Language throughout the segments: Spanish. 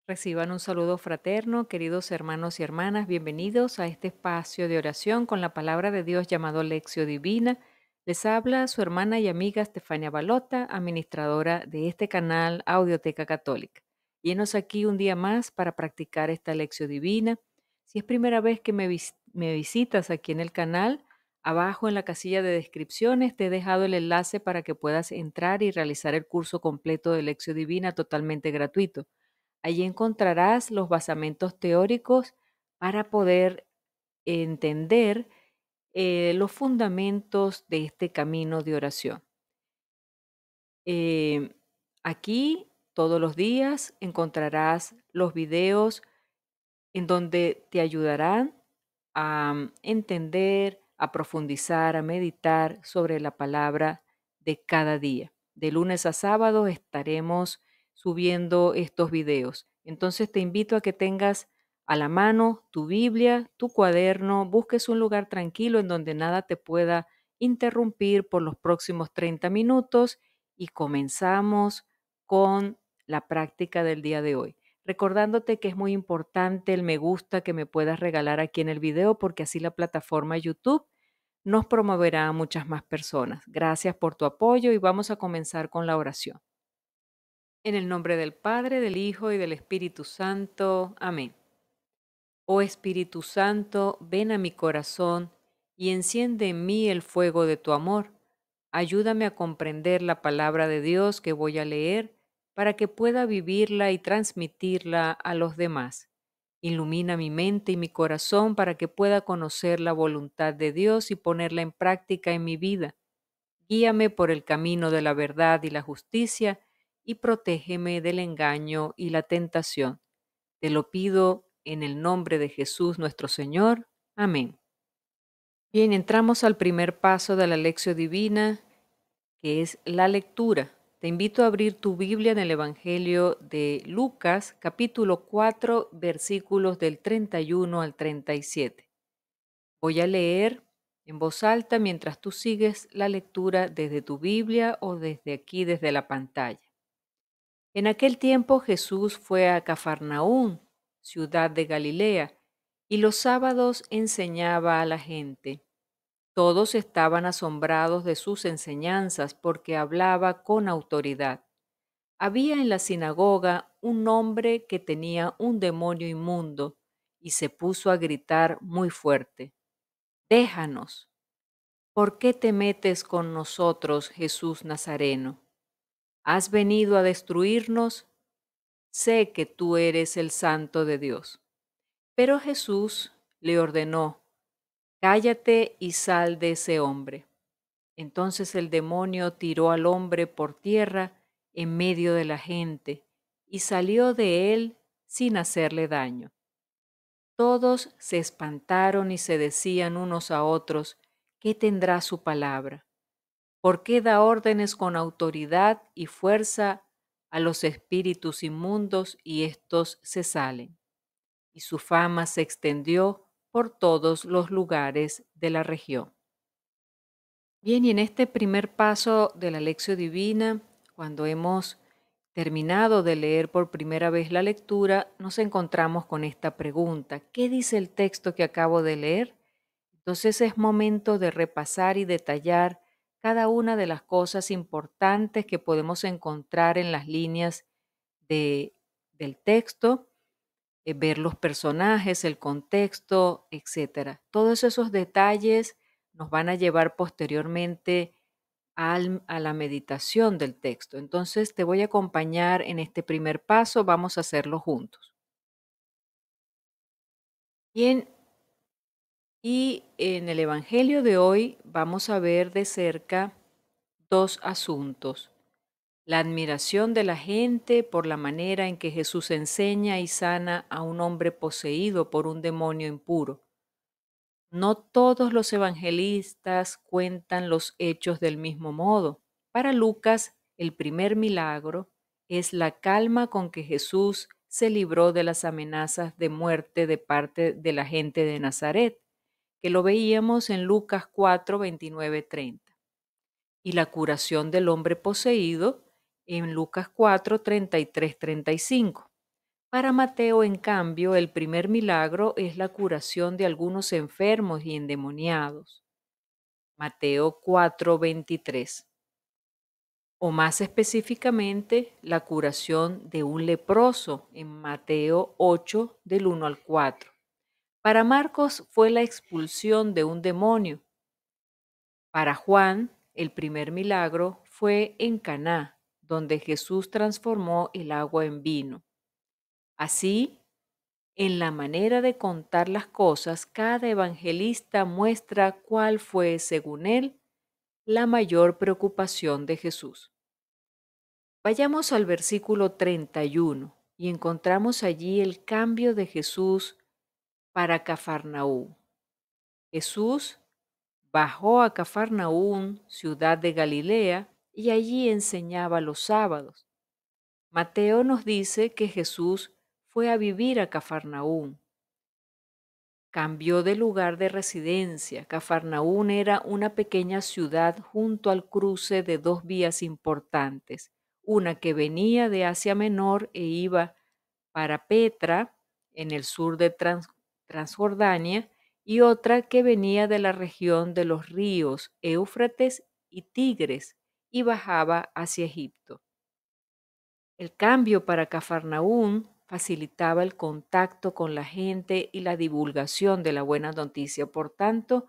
Reciban un saludo fraterno, queridos hermanos y hermanas, bienvenidos a este espacio de oración con la palabra de Dios llamado Lección Divina. Les habla su hermana y amiga Estefania Balota, administradora de este canal Audioteca Católica. Llenos aquí un día más para practicar esta Lección Divina. Si es primera vez que me visitas aquí en el canal, abajo en la casilla de descripciones te he dejado el enlace para que puedas entrar y realizar el curso completo de Lección Divina totalmente gratuito. Allí encontrarás los basamentos teóricos para poder entender los fundamentos de este camino de oración. Eh, Aquí todos los días encontrarás los videos en donde te ayudarán a entender, a profundizar, a meditar sobre la palabra de cada día. De lunes a sábado estaremos subiendo estos videos. Entonces te invito a que tengas a la mano tu Biblia, tu cuaderno, busques un lugar tranquilo en donde nada te pueda interrumpir por los próximos 30 minutos y comenzamos con la práctica del día de hoy. Recordándote que es muy importante el me gusta que me puedas regalar aquí en el video porque así la plataforma YouTube nos promoverá a muchas más personas. Gracias por tu apoyo y vamos a comenzar con la oración. En el nombre del Padre, del Hijo y del Espíritu Santo. Amén. Oh Espíritu Santo, ven a mi corazón y enciende en mí el fuego de tu amor. Ayúdame a comprender la palabra de Dios que voy a leer para que pueda vivirla y transmitirla a los demás. Ilumina mi mente y mi corazón para que pueda conocer la voluntad de Dios y ponerla en práctica en mi vida. Guíame por el camino de la verdad y la justicia y protégeme del engaño y la tentación. Te lo pido en el nombre de Jesús nuestro Señor. Amén. Bien, entramos al primer paso de la lección divina, que es la lectura. Te invito a abrir tu Biblia en el Evangelio de Lucas, capítulo 4, versículos del 31 al 37. Voy a leer en voz alta mientras tú sigues la lectura desde tu Biblia o desde aquí, desde la pantalla. En aquel tiempo Jesús fue a Cafarnaúm, ciudad de Galilea, y los sábados enseñaba a la gente. Todos estaban asombrados de sus enseñanzas porque hablaba con autoridad. Había en la sinagoga un hombre que tenía un demonio inmundo y se puso a gritar muy fuerte: «Déjanos. ¿Por qué te metes con nosotros, Jesús Nazareno? ¿Has venido a destruirnos? Sé que tú eres el Santo de Dios». Pero Jesús le ordenó: «Cállate y sal de ese hombre». Entonces el demonio tiró al hombre por tierra en medio de la gente y salió de él sin hacerle daño. Todos se espantaron y se decían unos a otros: «¿Qué tendrá su palabra? ¿Por qué da órdenes con autoridad y fuerza a los espíritus inmundos y éstos se salen?». Y su fama se extendió por todos los lugares de la región. Bien, y en este primer paso de la lección divina, cuando hemos terminado de leer por primera vez la lectura, nos encontramos con esta pregunta: ¿qué dice el texto que acabo de leer? Entonces es momento de repasar y detallar cada una de las cosas importantes que podemos encontrar en las líneas de- del texto, ver los personajes, el contexto, etcétera. Todos esos detalles nos van a llevar posteriormente a la meditación del texto. Entonces te voy a acompañar en este primer paso, vamos a hacerlo juntos. Bien, y en el Evangelio de hoy vamos a ver de cerca dos asuntos: la admiración de la gente por la manera en que Jesús enseña y sana a un hombre poseído por un demonio impuro. No todos los evangelistas cuentan los hechos del mismo modo. Para Lucas, el primer milagro es la calma con que Jesús se libró de las amenazas de muerte de parte de la gente de Nazaret, que lo veíamos en Lucas 4, 29, 30. Y la curación del hombre poseído en Lucas 4, 33, 35. Para Mateo, en cambio, el primer milagro es la curación de algunos enfermos y endemoniados. Mateo 4:23. O más específicamente, la curación de un leproso en Mateo 8, del 1 al 4. Para Marcos fue la expulsión de un demonio. Para Juan, el primer milagro fue en Caná, donde Jesús transformó el agua en vino. Así, en la manera de contar las cosas, cada evangelista muestra cuál fue, según él, la mayor preocupación de Jesús. Vayamos al versículo 31 y encontramos allí el cambio de Jesús para Cafarnaúm. Jesús bajó a Cafarnaúm, ciudad de Galilea, y allí enseñaba los sábados. Mateo nos dice que Jesús fue a vivir a Cafarnaúm. Cambió de lugar de residencia. Cafarnaúm era una pequeña ciudad junto al cruce de dos vías importantes, una que venía de Asia Menor e iba para Petra, en el sur de Transjordania, y otra que venía de la región de los ríos Éufrates y Tigres y bajaba hacia Egipto. El cambio para Cafarnaúm facilitaba el contacto con la gente y la divulgación de la buena noticia. Por tanto,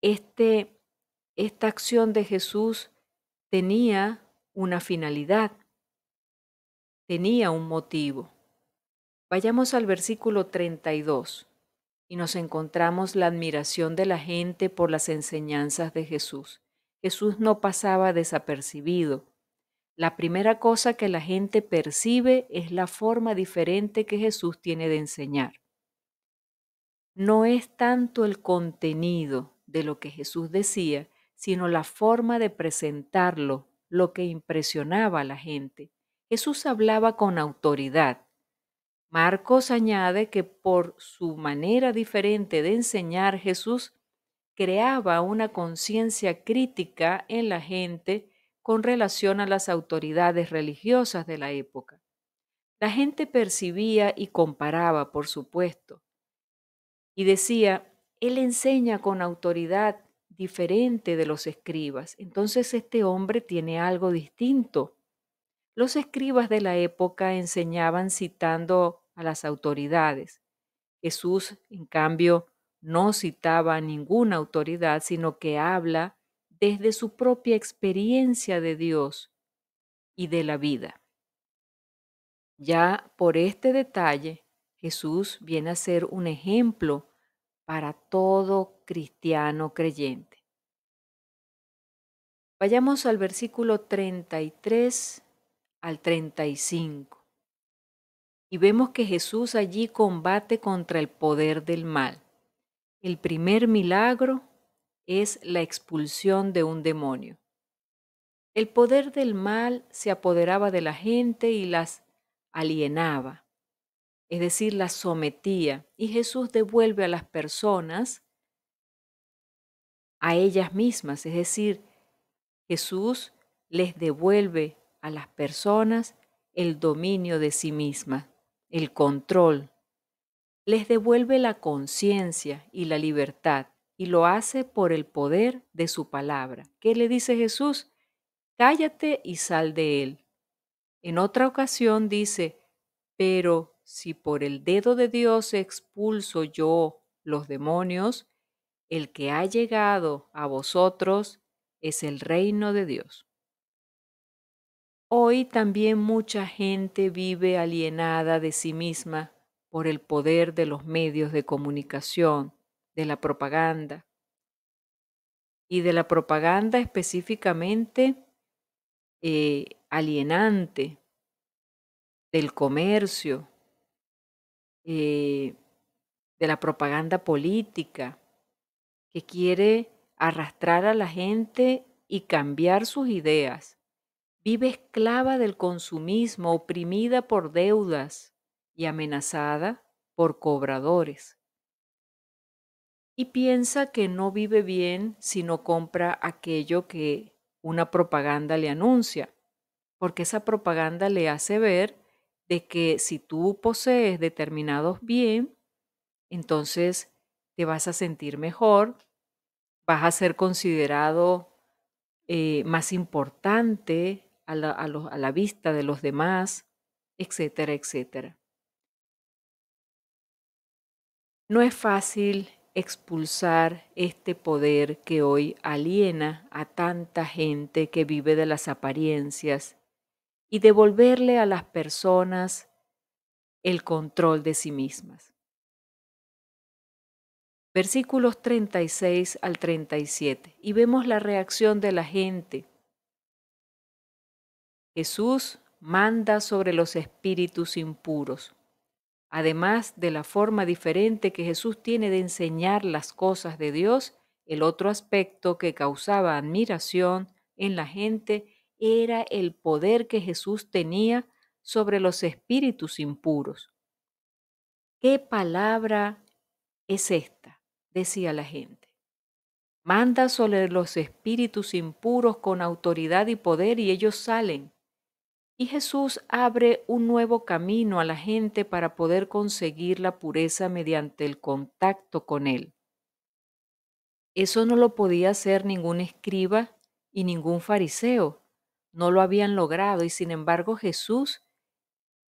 esta acción de Jesús tenía una finalidad, tenía un motivo. Vayamos al versículo 32 y nos encontramos la admiración de la gente por las enseñanzas de Jesús. Jesús no pasaba desapercibido. La primera cosa que la gente percibe es la forma diferente que Jesús tiene de enseñar. No es tanto el contenido de lo que Jesús decía, sino la forma de presentarlo, lo que impresionaba a la gente. Jesús hablaba con autoridad. Marcos añade que por su manera diferente de enseñar, Jesús creaba una conciencia crítica en la gente con relación a las autoridades religiosas de la época. La gente percibía y comparaba, por supuesto, y decía, él enseña con autoridad diferente de los escribas, entonces este hombre tiene algo distinto. Los escribas de la época enseñaban citando a las autoridades. Jesús, en cambio, no citaba a ninguna autoridad, sino que habla desde su propia experiencia de Dios y de la vida. Ya por este detalle, Jesús viene a ser un ejemplo para todo cristiano creyente. Vayamos al versículo 33 al 35. Y vemos que Jesús allí combate contra el poder del mal. El primer milagro es la expulsión de un demonio. El poder del mal se apoderaba de la gente y las alienaba, es decir, las sometía, y Jesús devuelve a las personas a ellas mismas, es decir, Jesús les devuelve a las personas el dominio de sí mismas, el control. Les devuelve la conciencia y la libertad y lo hace por el poder de su palabra. ¿Qué le dice Jesús? Cállate y sal de él. En otra ocasión dice, pero si por el dedo de Dios expulso yo los demonios, el que ha llegado a vosotros es el reino de Dios. Hoy también mucha gente vive alienada de sí misma por el poder de los medios de comunicación, de la propaganda. Y de la propaganda específicamente alienante, del comercio, de la propaganda política, que quiere arrastrar a la gente y cambiar sus ideas. Vive esclava del consumismo, oprimida por deudas y amenazada por cobradores. Y piensa que no vive bien si no compra aquello que una propaganda le anuncia, porque esa propaganda le hace ver de que si tú posees determinados bien, entonces te vas a sentir mejor, vas a ser considerado más importante a la vista de los demás, etcétera, etcétera. No es fácil expulsar este poder que hoy aliena a tanta gente que vive de las apariencias y devolverle a las personas el control de sí mismas. Versículos 36 al 37. Y vemos la reacción de la gente. Jesús manda sobre los espíritus impuros. Además de la forma diferente que Jesús tiene de enseñar las cosas de Dios, el otro aspecto que causaba admiración en la gente era el poder que Jesús tenía sobre los espíritus impuros. ¿Qué palabra es esta? Decía la gente. Manda sobre los espíritus impuros con autoridad y poder y ellos salen. Y Jesús abre un nuevo camino a la gente para poder conseguir la pureza mediante el contacto con Él. Eso no lo podía hacer ningún escriba y ningún fariseo. No lo habían logrado y sin embargo Jesús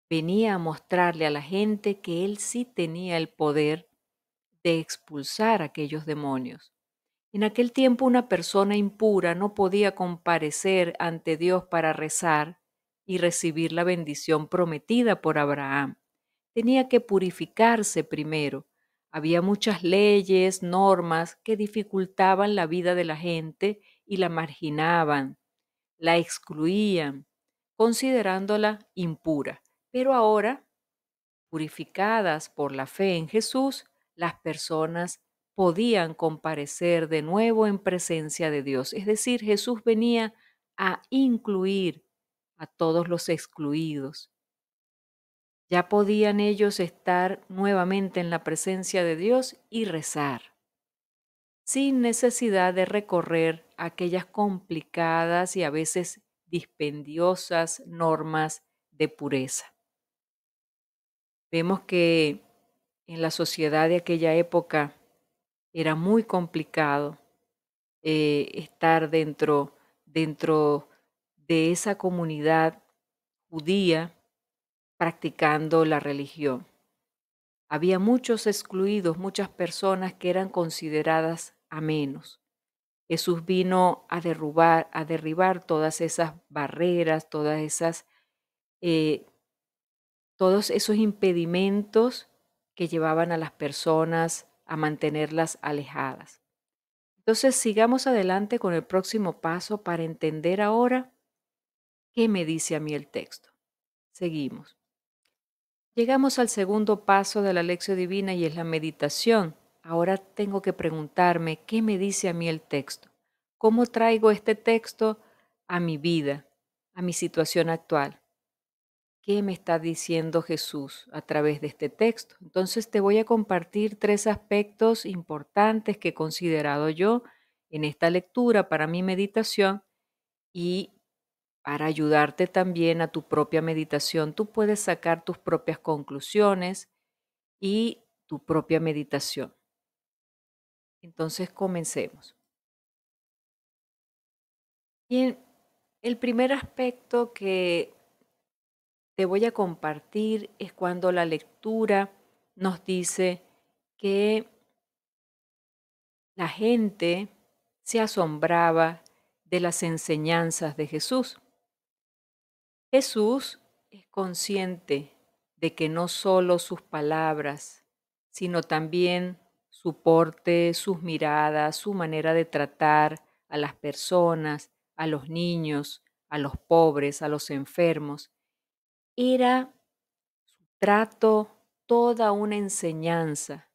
venía a mostrarle a la gente que Él sí tenía el poder de expulsar aquellos demonios. En aquel tiempo una persona impura no podía comparecer ante Dios para rezar y recibir la bendición prometida por Abraham. Tenía que purificarse primero. Había muchas leyes, normas que dificultaban la vida de la gente y la marginaban, la excluían, considerándola impura. Pero ahora, purificadas por la fe en Jesús, las personas podían comparecer de nuevo en presencia de Dios. Es decir, Jesús venía a incluir a todos los excluidos. Ya podían ellos estar nuevamente en la presencia de Dios y rezar, sin necesidad de recorrer aquellas complicadas y a veces dispendiosas normas de pureza. Vemos que en la sociedad de aquella época era muy complicado estar dentro de esa comunidad judía practicando la religión. Había muchos excluidos, muchas personas que eran consideradas a menos. Jesús vino a derribar todas esas barreras, eh, todos esos impedimentos que llevaban a las personas a mantenerlas alejadas. Entonces, sigamos adelante con el próximo paso para entender ahora qué me dice a mí el texto. Seguimos. Llegamos al segundo paso de la lección divina y es la meditación. Ahora tengo que preguntarme qué me dice a mí el texto. ¿Cómo traigo este texto a mi vida, a mi situación actual? ¿Qué me está diciendo Jesús a través de este texto? Entonces te voy a compartir tres aspectos importantes que he considerado yo en esta lectura para mi meditación y para ayudarte también a tu propia meditación. Tú puedes sacar tus propias conclusiones y tu propia meditación. Entonces comencemos. Bien, el primer aspecto que te voy a compartir es cuando la lectura nos dice que la gente se asombraba de las enseñanzas de Jesús. Jesús es consciente de que no solo sus palabras, sino también su porte, sus miradas, su manera de tratar a las personas, a los niños, a los pobres, a los enfermos, era trato toda una enseñanza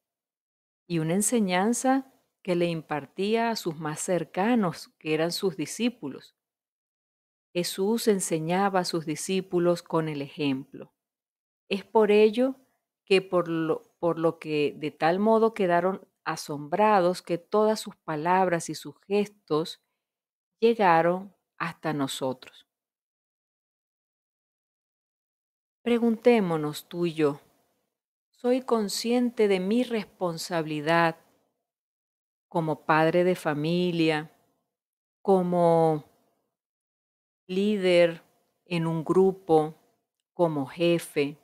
y una enseñanza que le impartía a sus más cercanos, que eran sus discípulos. Jesús enseñaba a sus discípulos con el ejemplo. Es por ello que por lo que de tal modo quedaron asombrados que todas sus palabras y sus gestos llegaron hasta nosotros. Preguntémonos tú y yo, ¿soy consciente de mi responsabilidad como padre de familia, como líder en un grupo, como jefe,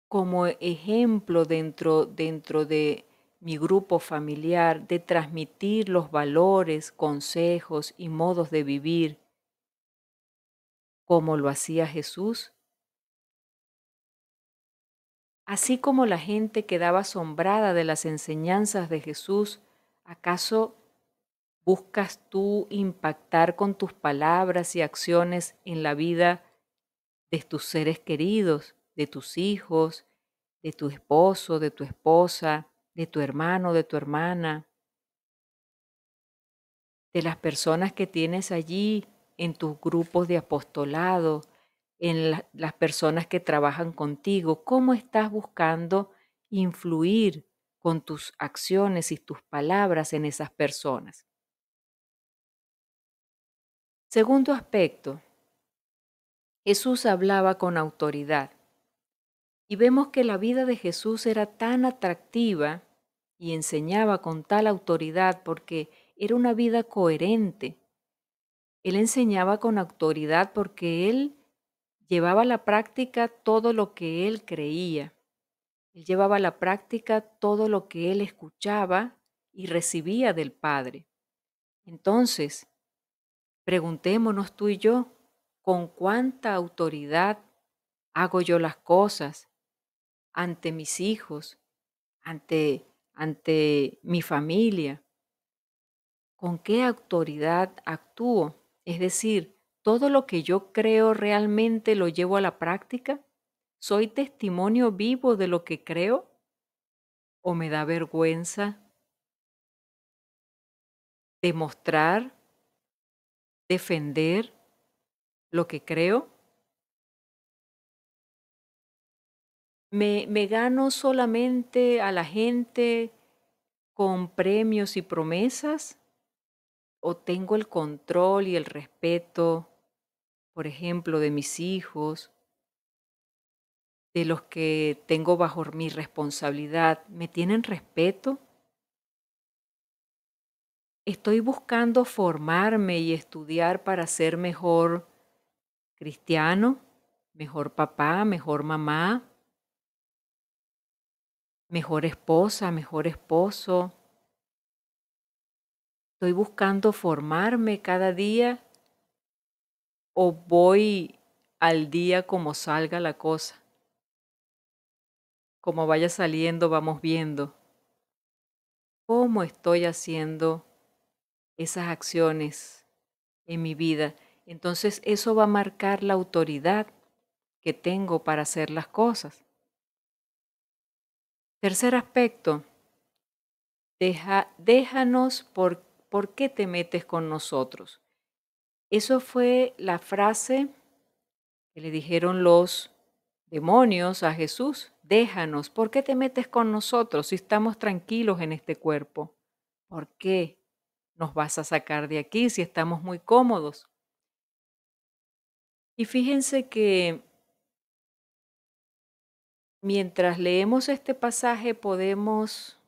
como ejemplo dentro de mi grupo familiar, de transmitir los valores, consejos y modos de vivir como lo hacía Jesús? Así como la gente quedaba asombrada de las enseñanzas de Jesús, ¿acaso buscas tú impactar con tus palabras y acciones en la vida de tus seres queridos, de tus hijos, de tu esposo, de tu esposa, de tu hermano, de tu hermana, de las personas que tienes allí en tus grupos de apostolado, en las personas que trabajan contigo? ¿Cómo estás buscando influir con tus acciones y tus palabras en esas personas? Segundo aspecto, Jesús hablaba con autoridad y vemos que la vida de Jesús era tan atractiva y enseñaba con tal autoridad porque era una vida coherente. Él enseñaba con autoridad porque él llevaba a la práctica todo lo que él creía. Él llevaba a la práctica todo lo que él escuchaba y recibía del Padre. Entonces, preguntémonos tú y yo, ¿con cuánta autoridad hago yo las cosas ante mis hijos, ante mi familia? ¿Con qué autoridad actúo? Es decir, ¿todo lo que yo creo realmente lo llevo a la práctica? ¿Soy testimonio vivo de lo que creo? ¿O me da vergüenza demostrar, defender lo que creo? ¿Me gano solamente a la gente con premios y promesas? ¿O tengo el control y el respeto, por ejemplo, de mis hijos, de los que tengo bajo mi responsabilidad? ¿Me tienen respeto? ¿Estoy buscando formarme y estudiar para ser mejor cristiano, mejor papá, mejor mamá, mejor esposa, mejor esposo? ¿Estoy buscando formarme cada día o voy al día como salga la cosa? Como vaya saliendo, vamos viendo cómo estoy haciendo esas acciones en mi vida. Entonces eso va a marcar la autoridad que tengo para hacer las cosas. Tercer aspecto, déjanos por qué te metes con nosotros. Eso fue la frase que le dijeron los demonios a Jesús. Déjanos, ¿por qué te metes con nosotros si estamos tranquilos en este cuerpo? ¿Por qué nos vas a sacar de aquí si estamos muy cómodos? Y fíjense que mientras leemos este pasaje podemos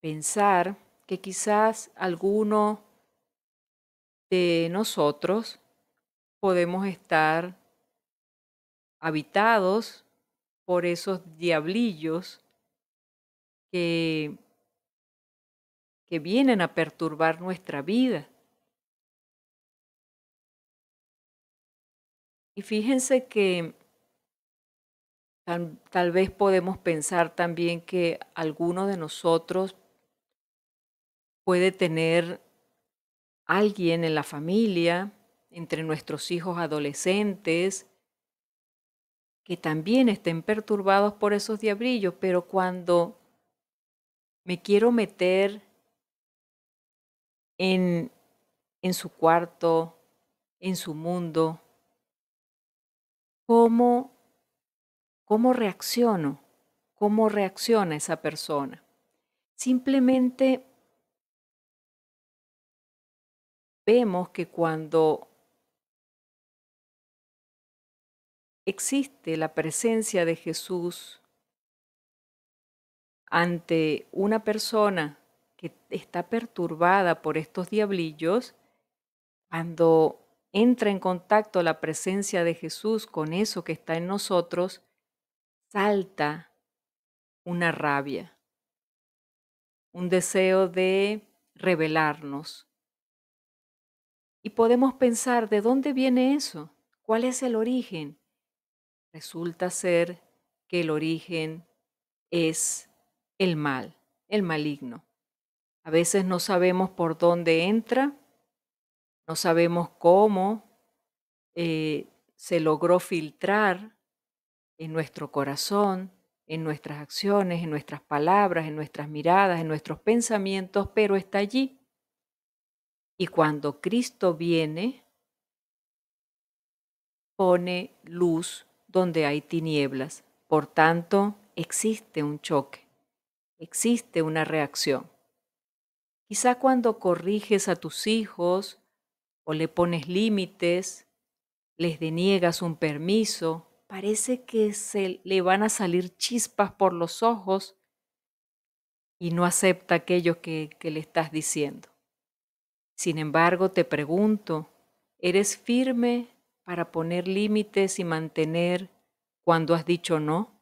pensar que quizás alguno de nosotros podemos estar habitados por esos diablillos que, que vienen a perturbar nuestra vida. Y fíjense que tal vez podemos pensar también que alguno de nosotros puede tener alguien en la familia, entre nuestros hijos adolescentes, que también estén perturbados por esos diablillos, pero cuando me quiero meter en, en su cuarto, en su mundo, ¿cómo, cómo reacciono? ¿Cómo reacciona esa persona? Simplemente vemos que cuando existe la presencia de Jesús ante una persona que está perturbada por estos diablillos, cuando entra en contacto la presencia de Jesús con eso que está en nosotros, salta una rabia, un deseo de rebelarnos. Y podemos pensar, ¿de dónde viene eso? ¿Cuál es el origen? Resulta ser que el origen es el mal, el maligno. A veces no sabemos por dónde entra, no sabemos cómo se logró filtrar en nuestro corazón, en nuestras acciones, en nuestras palabras, en nuestras miradas, en nuestros pensamientos, pero está allí. Y cuando Cristo viene, pone luz donde hay tinieblas. Por tanto, existe un choque, existe una reacción. Quizá cuando corriges a tus hijos o le pones límites, les deniegas un permiso, parece que se le van a salir chispas por los ojos y no acepta aquello que le estás diciendo. Sin embargo, te pregunto, ¿eres firme para poner límites y mantener cuando has dicho no?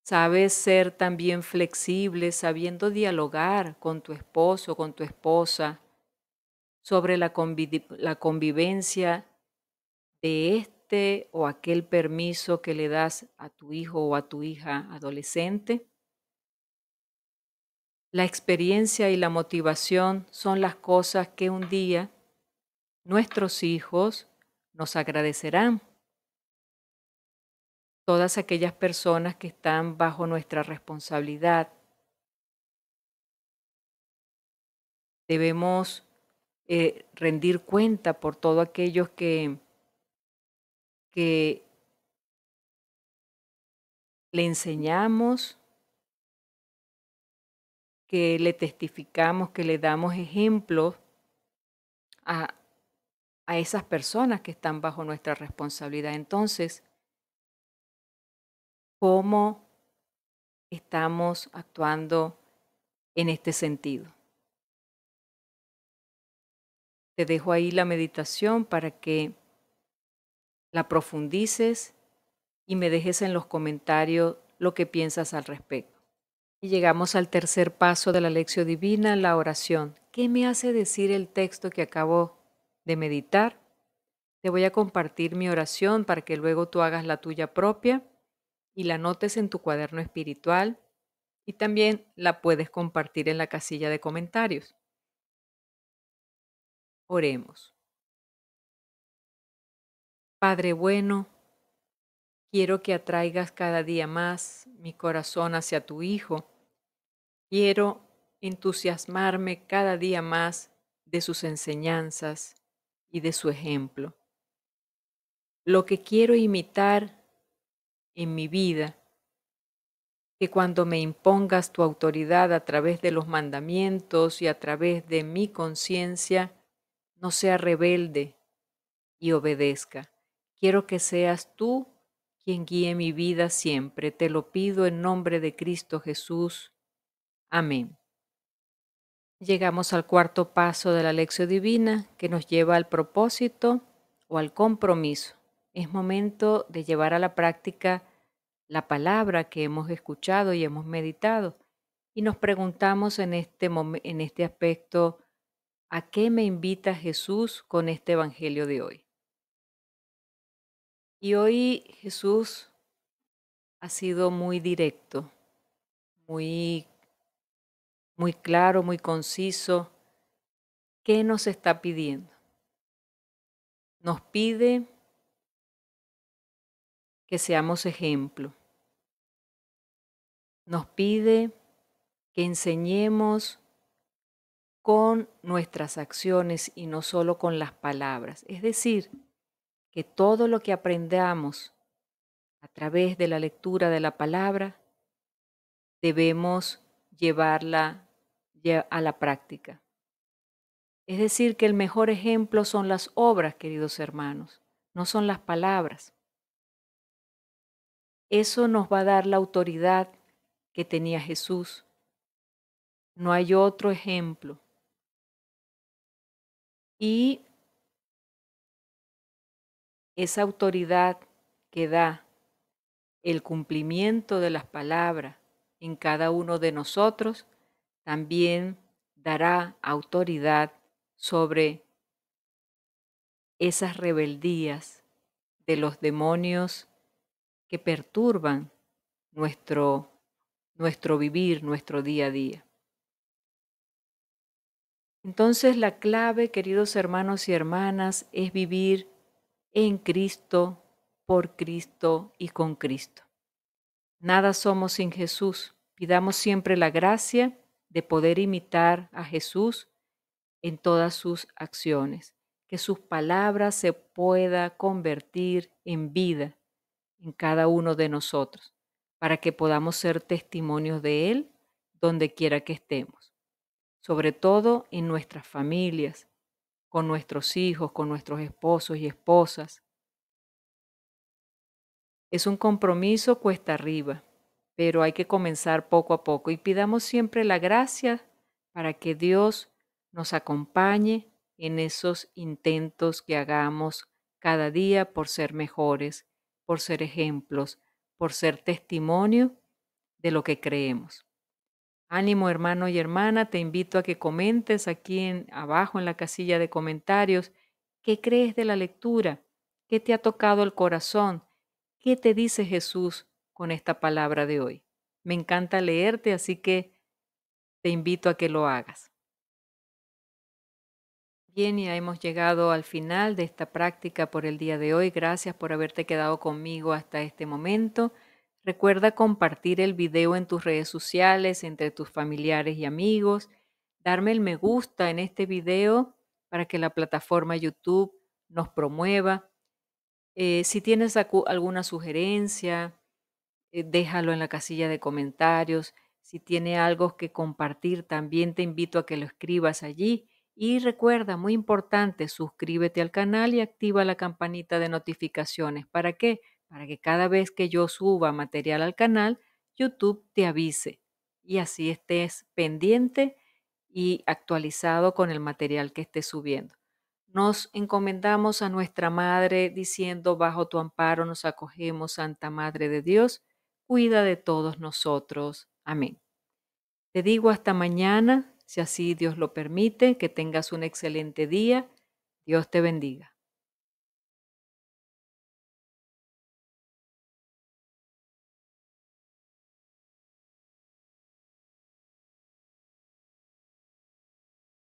¿Sabes ser también flexible, sabiendo dialogar con tu esposo, con tu esposa, sobre la convivencia de este o aquel permiso que le das a tu hijo o a tu hija adolescente? La experiencia y la motivación son las cosas que un día nuestros hijos nos agradecerán. Todas aquellas personas que están bajo nuestra responsabilidad, debemos rendir cuenta por todo aquellos que le enseñamos, que le testificamos, que le damos ejemplos a, a esas personas que están bajo nuestra responsabilidad. Entonces, ¿cómo estamos actuando en este sentido? Te dejo ahí la meditación para que la profundices y me dejes en los comentarios lo que piensas al respecto. Y llegamos al tercer paso de la lección divina, la oración. ¿Qué me hace decir el texto que acabo de meditar? Te voy a compartir mi oración para que luego tú hagas la tuya propia y la anotes en tu cuaderno espiritual y también la puedes compartir en la casilla de comentarios. Oremos. Padre bueno, quiero que atraigas cada día más mi corazón hacia tu Hijo. Quiero entusiasmarme cada día más de sus enseñanzas y de su ejemplo. Lo que quiero imitar en mi vida, que cuando me impongas tu autoridad a través de los mandamientos y a través de mi conciencia, no sea rebelde y obedezca. Quiero que seas tú quien guíe mi vida siempre. Te lo pido en nombre de Cristo Jesús. Amén. Llegamos al cuarto paso de la lección divina que nos lleva al propósito o al compromiso. Es momento de llevar a la práctica la palabra que hemos escuchado y hemos meditado y nos preguntamos en este aspecto, ¿a qué me invita Jesús con este evangelio de hoy? Y hoy Jesús ha sido muy directo, muy, muy claro, muy conciso. ¿Qué nos está pidiendo? Nos pide que seamos ejemplo. Nos pide que enseñemos con nuestras acciones y no solo con las palabras. Es decir, que todo lo que aprendamos a través de la lectura de la palabra debemos llevarla a la práctica. Es decir, que el mejor ejemplo son las obras, queridos hermanos. no son las palabras. Eso nos va a dar la autoridad que tenía Jesús. No hay otro ejemplo. Y esa autoridad que da el cumplimiento de las palabras en cada uno de nosotros, también dará autoridad sobre esas rebeldías de los demonios que perturban nuestro, nuestro vivir, nuestro día a día. Entonces la clave, queridos hermanos y hermanas, es vivir en Cristo, por Cristo y con Cristo. Nada somos sin Jesús. Pidamos siempre la gracia de poder imitar a Jesús en todas sus acciones, que sus palabras se pueda convertir en vida en cada uno de nosotros, para que podamos ser testimonios de Él donde quiera que estemos, sobre todo en nuestras familias, con nuestros hijos, con nuestros esposos y esposas. Es un compromiso cuesta arriba, pero hay que comenzar poco a poco y pidamos siempre la gracia para que Dios nos acompañe en esos intentos que hagamos cada día por ser mejores, por ser ejemplos, por ser testimonio de lo que creemos. Ánimo, hermano y hermana, te invito a que comentes aquí abajo en la casilla de comentarios qué crees de la lectura, qué te ha tocado el corazón, qué te dice Jesús con esta palabra de hoy. Me encanta leerte, así que te invito a que lo hagas. Bien, ya hemos llegado al final de esta práctica por el día de hoy. Gracias por haberte quedado conmigo hasta este momento. Recuerda compartir el video en tus redes sociales, entre tus familiares y amigos, darme el me gusta en este video para que la plataforma YouTube nos promueva. Si tienes alguna sugerencia, déjalo en la casilla de comentarios. Si tiene algo que compartir, también te invito a que lo escribas allí. Y recuerda, muy importante, suscríbete al canal y activa la campanita de notificaciones. ¿Para qué? Para que cada vez que yo suba material al canal, YouTube te avise y así estés pendiente y actualizado con el material que esté subiendo. Nos encomendamos a nuestra Madre diciendo, bajo tu amparo nos acogemos, Santa Madre de Dios, cuida de todos nosotros. Amén. Te digo hasta mañana, si así Dios lo permite, que tengas un excelente día. Dios te bendiga.